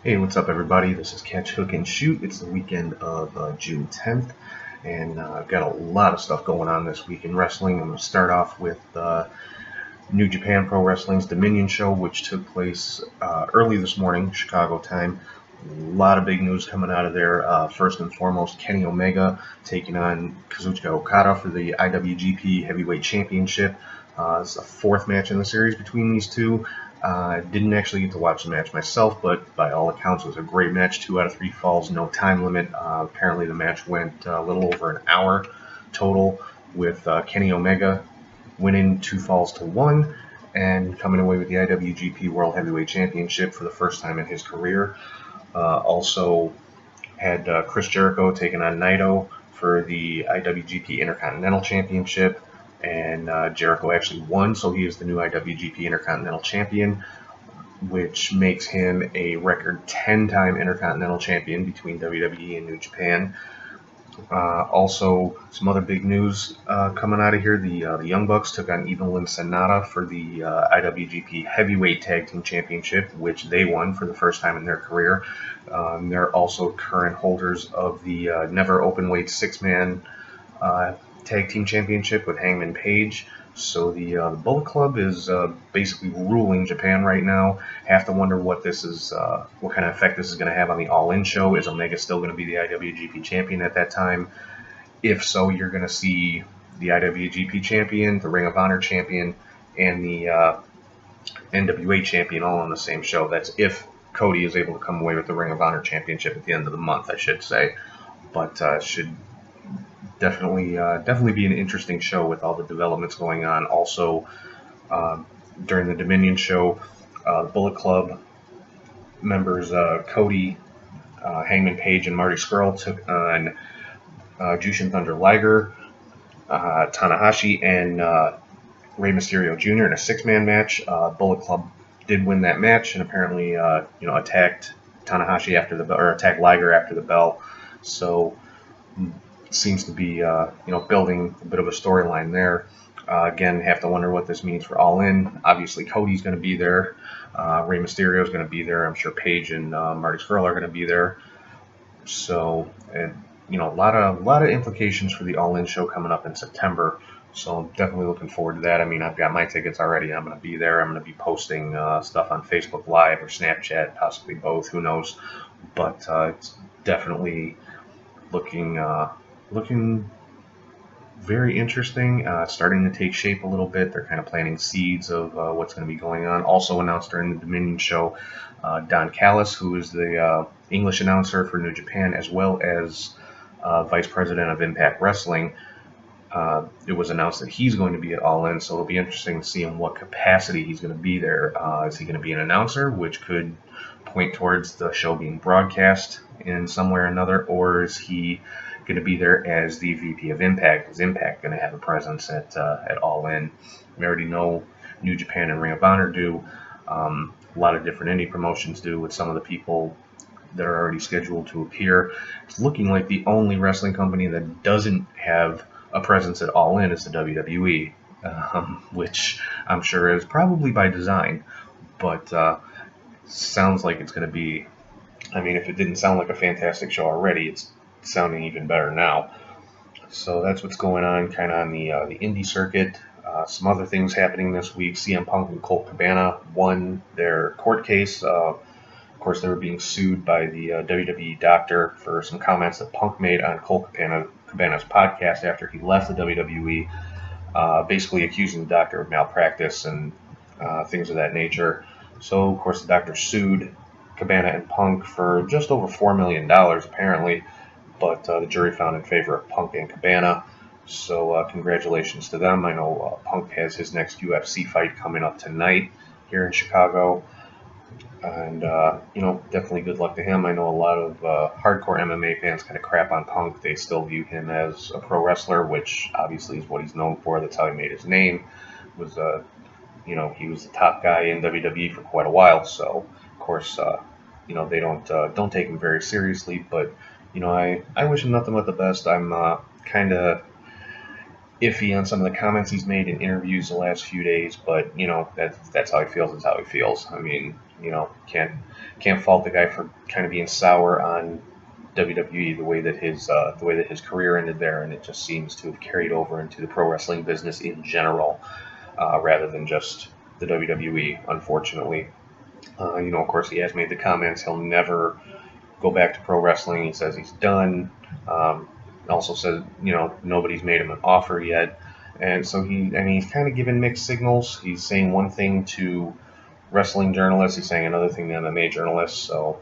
Hey, what's up, everybody? This is Catch, Hook, and Shoot. It's the weekend of June 10th, and I've got a lot of stuff going on this week in wrestling. I'm going to start off with New Japan Pro Wrestling's Dominion show, which took place early this morning, Chicago time. A lot of big news coming out of there. First and foremost, Kenny Omega taking on Kazuchika Okada for the IWGP Heavyweight Championship. It's the fourth match in the series between these two. I didn't actually get to watch the match myself, but by all accounts, it was a great match. 2 out of 3 falls, no time limit. Apparently, the match went a little over an hour total, with Kenny Omega winning 2 falls to 1 and coming away with the IWGP World Heavyweight Championship for the first time in his career. Also had Chris Jericho taking on Naito for the IWGP Intercontinental Championship, and Jericho actually won, so he is the new IWGP Intercontinental Champion, which makes him a record 10-time Intercontinental Champion between WWE and New Japan. Also, some other big news coming out of here. The Young Bucks took on Evil and Sonata for the IWGP Heavyweight Tag Team Championship, which they won for the first time in their career. They're also current holders of the Never Openweight 6-man Tag Team Championship with Hangman Page. So the Bullet Club is basically ruling Japan right now. Have to wonder what this is, what kind of effect this is going to have on the All In show. Is Omega still going to be the IWGP champion at that time? If so, you're going to see the IWGP champion, the Ring of Honor champion, and the NWA champion all on the same show. That's if Cody is able to come away with the Ring of Honor championship at the end of the month, I should say. But should definitely be an interesting show with all the developments going on. Also, during the Dominion show, Bullet Club members Cody, Hangman Page, and Marty Scurll took on Jushin Thunder Liger, Tanahashi, and Rey Mysterio Jr. in a 6-man match. Bullet Club did win that match, and apparently, attacked Tanahashi after the bell, or attacked Liger after the bell. So seems to be, building a bit of a storyline there. Again, have to wonder what this means for All In. Obviously, Cody's going to be there. Rey Mysterio is going to be there. I'm sure Paige and Marty Scurll are going to be there. So, and a lot of implications for the All In show coming up in September. So I'm definitely looking forward to that. I mean, I've got my tickets already. I'm going to be there. I'm going to be posting stuff on Facebook Live or Snapchat, possibly both. Who knows? But it's definitely looking very interesting, starting to take shape a little bit. They're kind of planting seeds of what's going to be going on. Also announced during the Dominion show, Don Callas, who is the English announcer for New Japan, as well as Vice President of Impact Wrestling. It was announced that he's going to be at All In, so it'll be interesting to see in what capacity he's going to be there. Is he going to be an announcer, which could point towards the show being broadcast in some way or another, or is he going to be there as the VP of Impact? Is Impact going to have a presence at All In? We already know New Japan and Ring of Honor do. A lot of different indie promotions do, with some of the people that are already scheduled to appear. It's looking like the only wrestling company that doesn't have a presence at All In is the WWE, which I'm sure is probably by design, but sounds like it's going to be, I mean, if it didn't sound like a fantastic show already, it's sounding even better now. So that's what's going on kind of on the indie circuit. Some other things happening this week. CM Punk and Colt Cabana won their court case. Of course, they were being sued by the WWE doctor for some comments that Punk made on Colt Cabana's podcast after he left the WWE, basically accusing the doctor of malpractice and things of that nature. So, of course, the doctor sued Cabana and Punk for just over $4 million, apparently, but the jury found in favor of Punk and Cabana. So congratulations to them. I know Punk has his next UFC fight coming up tonight here in Chicago. And, definitely good luck to him. I know a lot of hardcore MMA fans kind of crap on Punk. They still view him as a pro wrestler, which obviously is what he's known for. That's how he made his name. He was the top guy in WWE for quite a while. So, of course, they don't take him very seriously. But, I wish him nothing but the best. I'm kind of iffy on some of the comments he's made in interviews the last few days, but you know, that's how he feels. That's how he feels. I mean, you know, can't fault the guy for kind of being sour on WWE the way that his career ended there, and it just seems to have carried over into the pro wrestling business in general, rather than just the WWE, unfortunately. You know, of course, he has made the comments he'll never go back to pro wrestling. He says he's done. Also says, you know, nobody's made him an offer yet. And so he's kind of giving mixed signals. He's saying one thing to wrestling journalists, he's saying another thing to MMA journalists. So,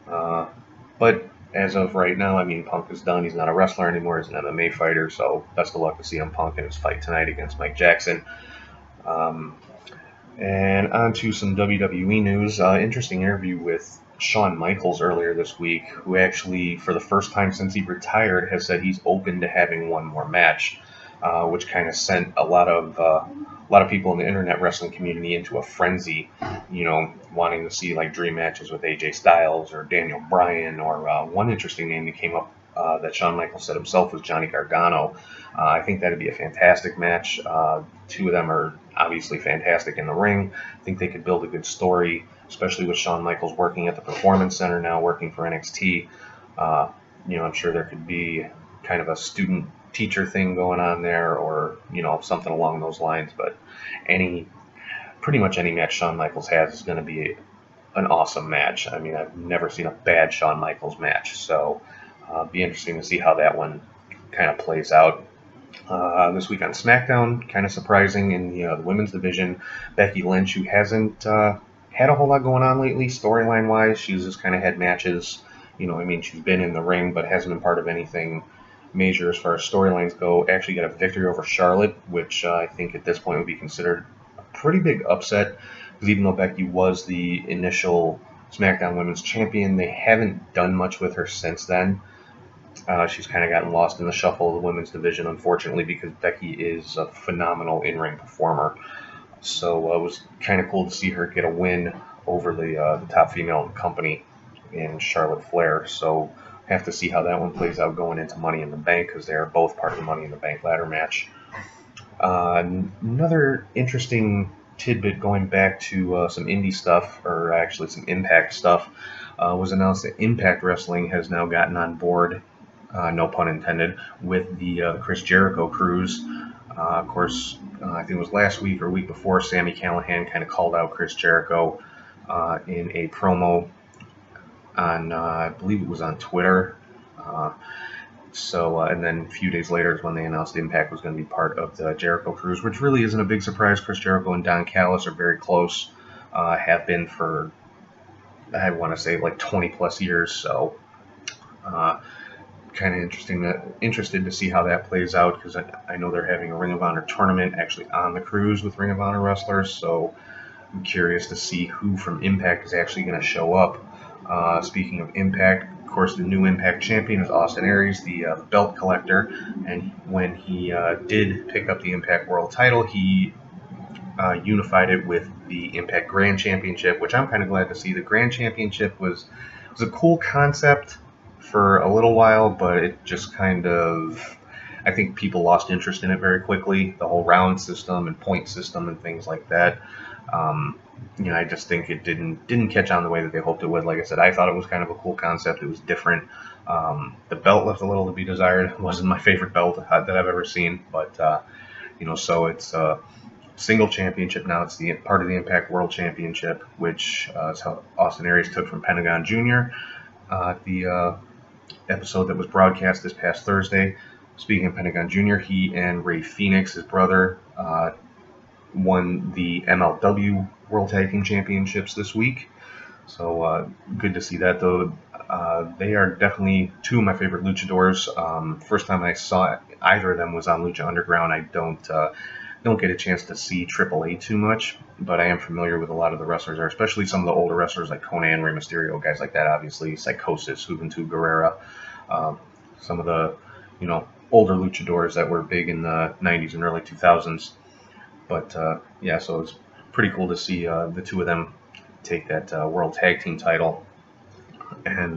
but as of right now, I mean, Punk is done. He's not a wrestler anymore. He's an MMA fighter. So best of luck to CM Punk in his fight tonight against Mike Jackson. And on to some WWE news. Interesting interview with Shawn Michaels earlier this week, who actually, for the first time since he retired, has said he's open to having one more match, which kind of sent a lot of people in the internet wrestling community into a frenzy, you know, wanting to see like dream matches with AJ Styles or Daniel Bryan, or one interesting name that came up that Shawn Michaels said himself was Johnny Gargano. I think that'd be a fantastic match. Two of them are obviously fantastic in the ring. I think they could build a good story, especially with Shawn Michaels working at the Performance Center now, working for NXT. You know, I'm sure there could be kind of a student-teacher thing going on there, or, you know, something along those lines. But pretty much any match Shawn Michaels has is going to be an awesome match. I mean, I've never seen a bad Shawn Michaels match, so be interesting to see how that one kind of plays out. This week on SmackDown, kind of surprising in the women's division, Becky Lynch, who hasn't had a whole lot going on lately storyline-wise. She's just kind of had matches. You know, I mean, she's been in the ring, but hasn't been part of anything major as far as storylines go. Actually got a victory over Charlotte, which I think at this point would be considered a pretty big upset, because even though Becky was the initial SmackDown Women's Champion, they haven't done much with her since then. She's kind of gotten lost in the shuffle of the women's division, unfortunately, because Becky is a phenomenal in-ring performer. So it was kind of cool to see her get a win over the top female in the company in Charlotte Flair. So have to see how that one plays out going into Money in the Bank, because they are both part of the Money in the Bank ladder match. Another interesting tidbit going back to some indie stuff, or actually some Impact stuff, was announced that Impact Wrestling has now gotten on board, no pun intended, with the Chris Jericho Cruise. Of course, I think it was last week or week before, Sami Callihan kind of called out Chris Jericho in a promo on, I believe it was on Twitter. And then a few days later is when they announced Impact was going to be part of the Jericho Cruise, which really isn't a big surprise. Chris Jericho and Don Callas are very close, have been for, I want to say, like 20 plus years. So kind of interested to see how that plays out, because I know they're having a Ring of Honor tournament actually on the cruise with Ring of Honor wrestlers. So I'm curious to see who from Impact is actually going to show up. Speaking of Impact, of course, the new Impact champion is Austin Aries, the belt collector, and when he did pick up the Impact World title, he unified it with the Impact Grand Championship, which I'm kind of glad to see. The Grand Championship was a cool concept for a little while, but it just kind of, I think people lost interest in it very quickly, the whole round system and point system and things like that. I just think it didn't catch on the way that they hoped it would. Like I said, I thought it was kind of a cool concept. It was different. The belt left a little to be desired. It wasn't my favorite belt that I've ever seen, but so it's a single championship now. It's the part of the Impact World Championship, which is how Austin Aries took from Pentagon Jr. The episode that was broadcast this past Thursday. Speaking of Pentagon Jr., he and Ray Phoenix, his brother, won the MLW World Tag Team Championships this week. So good to see that, though. They are definitely two of my favorite luchadors. First time I saw either of them was on Lucha Underground. I don't get a chance to see AAA too much, but I am familiar with a lot of the wrestlers there, especially some of the older wrestlers like Conan, Rey Mysterio, guys like that, obviously, Psychosis, Juventud Guerrera, some of the, older luchadors that were big in the 90s and early 2000s. But, so it's pretty cool to see the two of them take that World Tag Team title. And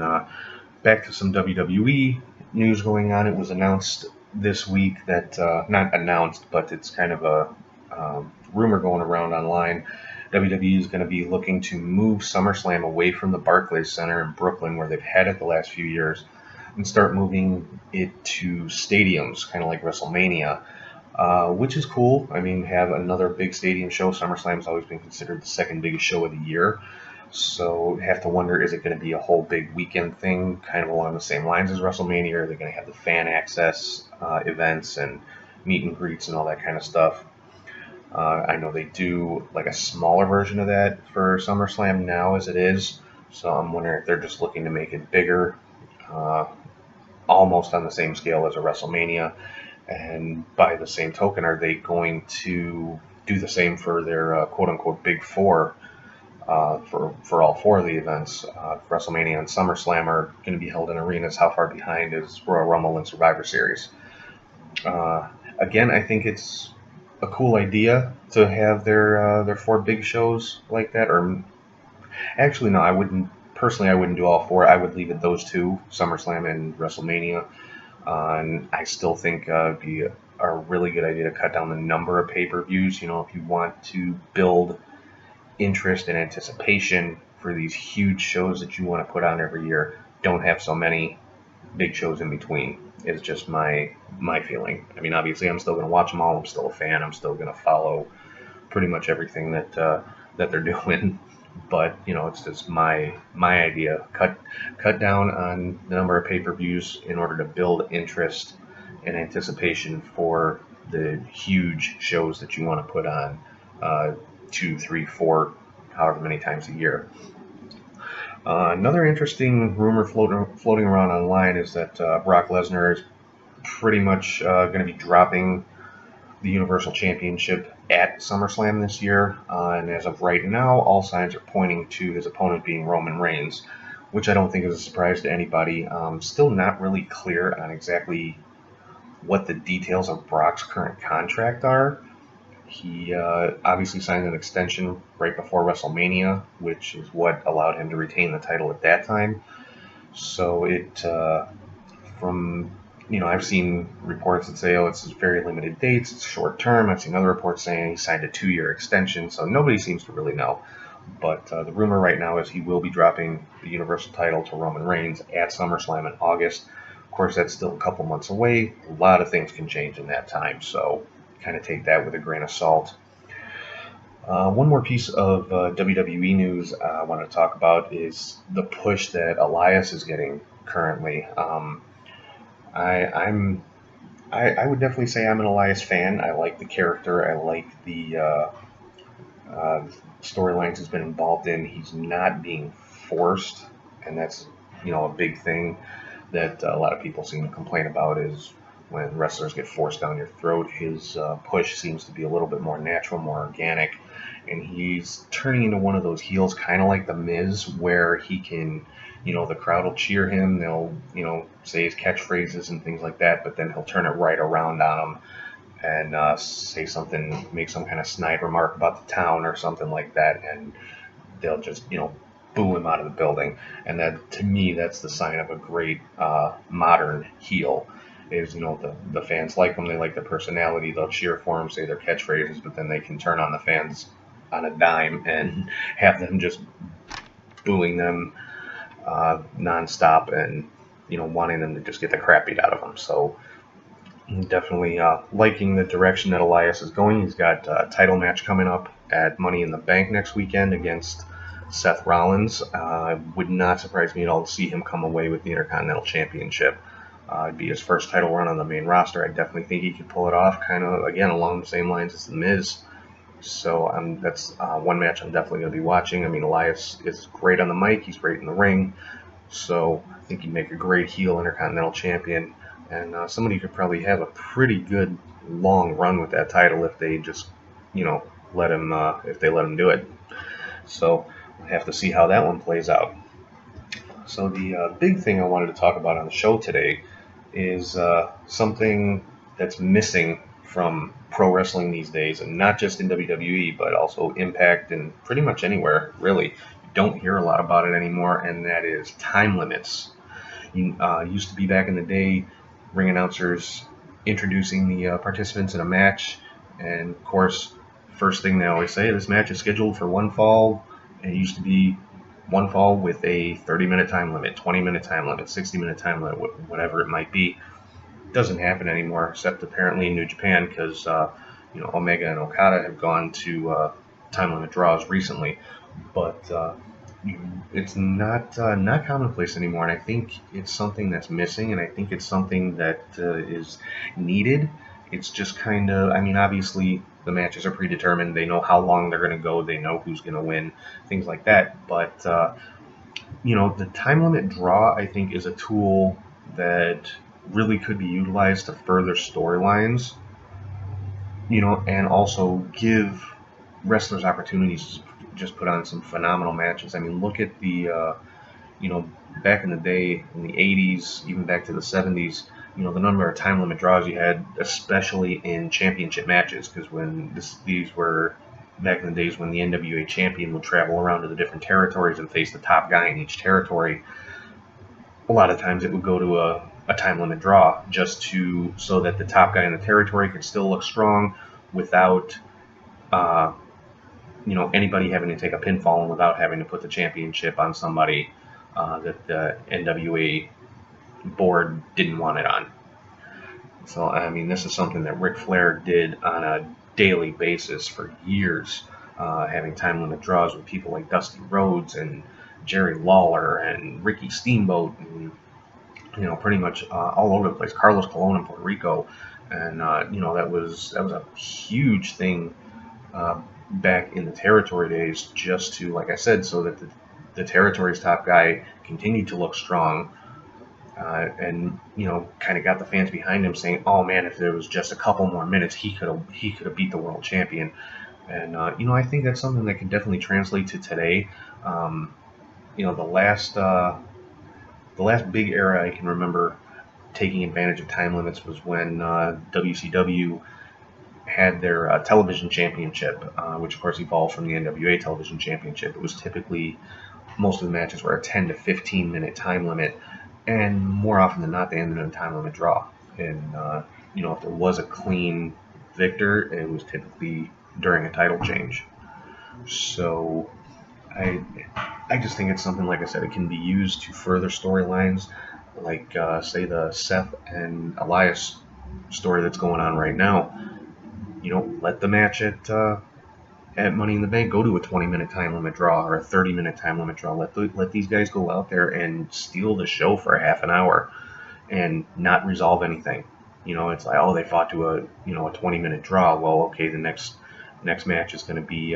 back to some WWE news going on. It was announced this week that, not announced, but it's kind of a rumor going around online. WWE is going to be looking to move SummerSlam away from the Barclays Center in Brooklyn, where they've had it the last few years, and start moving it to stadiums, kind of like WrestleMania, which is cool. I mean, have another big stadium show. SummerSlam's always been considered the second biggest show of the year. So have to wonder, is it going to be a whole big weekend thing, kind of along the same lines as WrestleMania? Are they going to have the fan access events and meet and greets and all that kind of stuff? I know they do like a smaller version of that for SummerSlam now as it is. So I'm wondering if they're just looking to make it bigger, almost on the same scale as a WrestleMania. And by the same token, are they going to do the same for their quote-unquote Big Four? For all four of the events, WrestleMania and SummerSlam are going to be held in arenas. How far behind is Royal Rumble and Survivor Series? Again, I think it's a cool idea to have their four big shows like that. Or actually, no, I wouldn't. Personally, I wouldn't do all four. I would leave it those two, SummerSlam and WrestleMania. And I still think it'd be a really good idea to cut down the number of pay-per-views. You know, if you want to build interest and anticipation for these huge shows that you want to put on every year, don't have so many big shows in between. Is just my feeling. I mean, obviously, I'm still going to watch them all. I'm still a fan. I'm still going to follow pretty much everything that they're doing. But you know, it's just my idea. Cut down on the number of pay-per-views in order to build interest and anticipation for the huge shows that you want to put on 2, 3, 4, however many times a year. Another interesting rumor floating around online is that Brock Lesnar is pretty much going to be dropping the Universal Championship at SummerSlam this year. And as of right now, all signs are pointing to his opponent being Roman Reigns, which I don't think is a surprise to anybody. Still not really clear on exactly what the details of Brock's current contract are. He obviously signed an extension right before WrestleMania, which is what allowed him to retain the title at that time. So I've seen reports that say, oh, it's very limited dates, it's short term. I've seen other reports saying he signed a 2-year extension, so nobody seems to really know. But the rumor right now is he will be dropping the Universal title to Roman Reigns at SummerSlam in August. Of course, that's still a couple months away. A lot of things can change in that time, so kind of take that with a grain of salt. One more piece of WWE news I want to talk about is the push that Elias is getting currently. I would definitely say I'm an Elias fan. I like the character. I like the storylines he's been involved in. He's not being forced, and that's a big thing that a lot of people seem to complain about is when wrestlers get forced down your throat. His push seems to be a little bit more natural, more organic, and he's turning into one of those heels, kind of like The Miz, where he can, the crowd will cheer him, they'll, say his catchphrases and things like that, but then he'll turn it right around on them and say something, make some kind of snide remark about the town or something like that, and they'll just, boo him out of the building. And that, to me, that's the sign of a great modern heel. Is the fans like them, they like their personality, they'll cheer for them, say their catchphrases, but then they can turn on the fans on a dime and have them just booing them nonstop and wanting them to just get the crap beat out of them. So definitely liking the direction that Elias is going. He's got a title match coming up at Money in the Bank next weekend against Seth Rollins. Would not surprise me at all to see him come away with the Intercontinental Championship. It'd be his first title run on the main roster. I definitely think he could pull it off, kind of, again, along the same lines as The Miz. So that's one match I'm definitely going to be watching. I mean, Elias is great on the mic. He's great in the ring. So I think he'd make a great heel Intercontinental Champion. And somebody could probably have a pretty good long run with that title if they just, let him do it. So we'll have to see how that one plays out. So the big thing I wanted to talk about on the show today is something that's missing from pro wrestling these days, and not just in WWE, but also Impact and pretty much anywhere, really. You don't hear a lot about it anymore, and that is time limits. Used to be back in the day, ring announcers introducing the participants in a match, and of course, first thing they always say, this match is scheduled for one fall. It used to be one fall with a 30-minute time limit, 20-minute time limit, 60-minute time limit, whatever it might be. It doesn't happen anymore, except apparently in New Japan, because Omega and Okada have gone to time limit draws recently, but it's not commonplace anymore, and I think it's something that's missing, and I think it's something that is needed. It's just kind of, I mean, obviously the matches are predetermined. They know how long they're going to go. They know who's going to win, things like that. But the time limit draw, I think, is a tool that really could be utilized to further storylines, and also give wrestlers opportunities to just put on some phenomenal matches. I mean, look at the, back in the day, in the 80s, even back to the 70s, the number of time limit draws you had, especially in championship matches, because when these were back in the days when the NWA champion would travel around to the different territories and face the top guy in each territory, a lot of times it would go to a time limit draw just so that the top guy in the territory could still look strong without anybody having to take a pinfall and without having to put the championship on somebody that the NWA board didn't want it on. So, I mean, this is something that Ric Flair did on a daily basis for years, having time limit draws with people like Dusty Rhodes and Jerry Lawler and Ricky Steamboat and, pretty much all over the place. Carlos Colon in Puerto Rico. And, that was a huge thing back in the territory days, just to, like I said, so that the territory's top guy continued to look strong, and kind of got the fans behind him, saying, "Oh man, if there was just a couple more minutes, he could have beat the world champion." And I think that's something that can definitely translate to today. The last big era I can remember taking advantage of time limits was when WCW had their television championship, which of course evolved from the NWA television championship. It was typically, most of the matches were a 10 to 15 minute time limit, and more often than not they ended in a time limit draw. And if there was a clean victor, it was typically during a title change. So I just think it's something, like I said, it can be used to further storylines, like say the Seth and Elias story that's going on right now. Let the match at Money in the Bank go to a 20-minute time limit draw or a 30-minute time limit draw. Let these guys go out there and steal the show for a half an hour and not resolve anything. It's like, oh, they fought to a 20-minute draw. Well, okay, the next match is going to be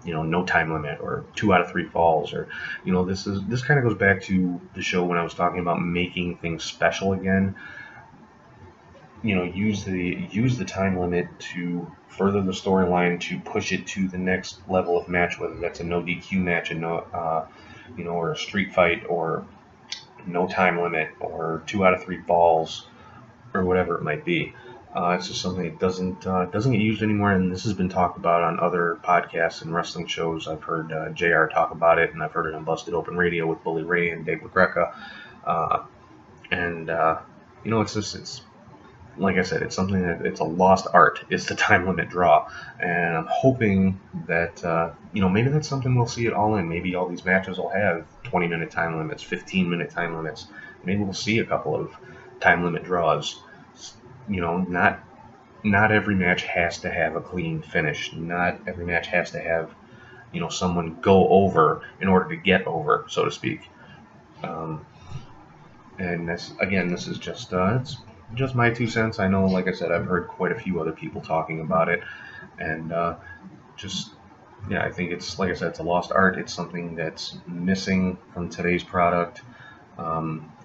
no time limit or 2 out of 3 falls, or this kind of goes back to the show when I was talking about making things special again. Use the time limit to further the storyline, to push it to the next level of match, whether that's a no DQ match, or a street fight, or no time limit, or 2 out of 3 falls, or whatever it might be. It's just something that doesn't get used anymore, and this has been talked about on other podcasts and wrestling shows. I've heard JR talk about it, and I've heard it on Busted Open Radio with Bully Ray and Dave LaGreca. It's like I said, it's something that it's a lost art. It's the time limit draw, and I'm hoping that maybe that's something we'll see it all in. Maybe all these matches will have 20-minute time limits, 15-minute time limits. Maybe we'll see a couple of time limit draws. Not every match has to have a clean finish. Not every match has to have someone go over in order to get over, so to speak. And this is just it's just my 2 cents. I know, like I said, I've heard quite a few other people talking about it, and I think it's, like I said, it's a lost art. It's something that's missing from today's product.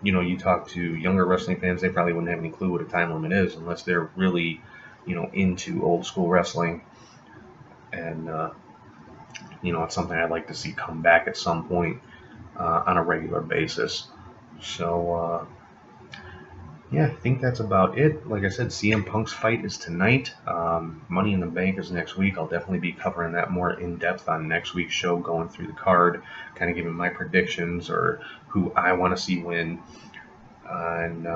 You talk to younger wrestling fans, they probably wouldn't have any clue what a time limit is unless they're really, into old school wrestling. And, it's something I'd like to see come back at some point on a regular basis. So, I think that's about it. Like I said, CM Punk's fight is tonight. Money in the Bank is next week. I'll definitely be covering that more in depth on next week's show, going through the card, kind of giving my predictions or who I want to see win. And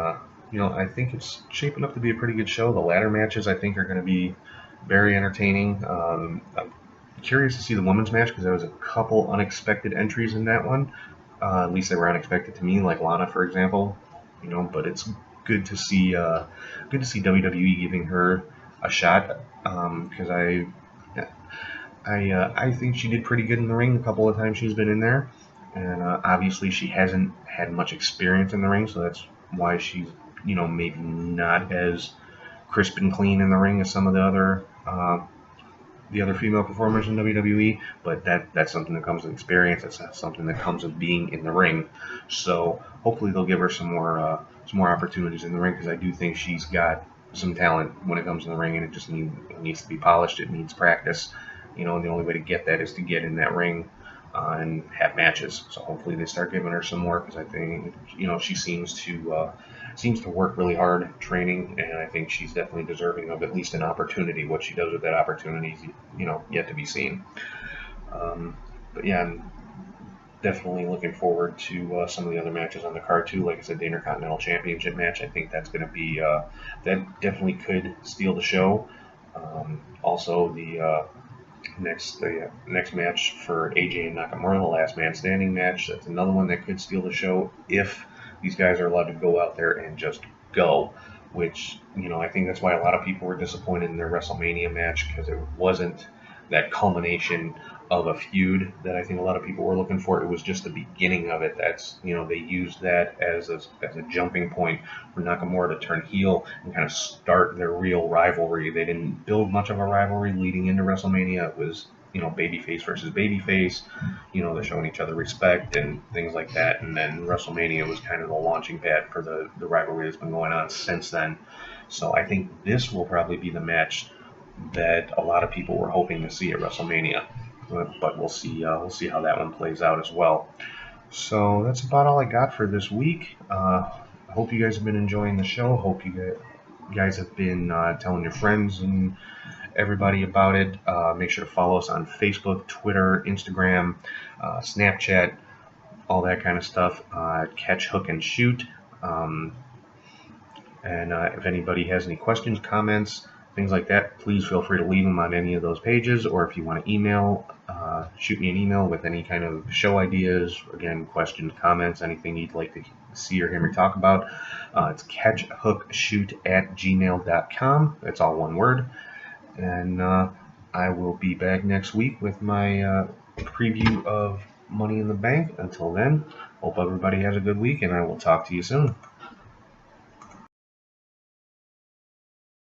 I think it's shaping up to be a pretty good show. The ladder matches, I think, are going to be very entertaining. I'm curious to see the women's match because there was a couple unexpected entries in that one. At least they were unexpected to me, like Lana, for example. But it's good to see WWE giving her a shot because I think she did pretty good in the ring a couple of times she's been in there, and obviously she hasn't had much experience in the ring, so that's why she's maybe not as crisp and clean in the ring as some of the other female performers in WWE. But that's something that comes with experience. That's something that comes with being in the ring. So hopefully they'll give her some more opportunities in the ring because I do think she's got some talent when it comes to the ring, and it needs to be polished. It needs practice. And the only way to get that is to get in that ring and have matches. So hopefully they start giving her some more because I think she seems to work really hard training, and I think she's definitely deserving of at least an opportunity. What she does with that opportunity is yet to be seen. But yeah, I'm definitely looking forward to some of the other matches on the card too. Like I said, the Intercontinental Championship match. I think that's going to be that definitely could steal the show. Also, the next match for AJ and Nakamura, the last man standing match. That's another one that could steal the show if these guys are allowed to go out there and just go. Which I think that's why a lot of people were disappointed in their WrestleMania match because it wasn't that culmination of a feud that I think a lot of people were looking for. It was just the beginning of it. That's they used that as a jumping point for Nakamura to turn heel and kind of start their real rivalry. They didn't build much of a rivalry leading into WrestleMania. It was babyface versus babyface. They're showing each other respect and things like that. And then WrestleMania was kind of the launching pad for the rivalry that's been going on since then. So I think this will probably be the match that a lot of people were hoping to see at WrestleMania. But we'll see how that one plays out as well. So that's about all I got for this week. I hope you guys have been enjoying the show. Hope you guys have been telling your friends and everybody about it. Make sure to follow us on Facebook, Twitter, Instagram, Snapchat, all that kind of stuff. Catch, Hook, and Shoot. And if anybody has any questions, comments, things like that, please feel free to leave them on any of those pages, or if you want to email, shoot me an email with any kind of show ideas, again, questions, comments, anything you'd like to see or hear me talk about. It's catchhookshoot@gmail.com. That's all one word. And I will be back next week with my preview of Money in the Bank. Until then, hope everybody has a good week, and I will talk to you soon.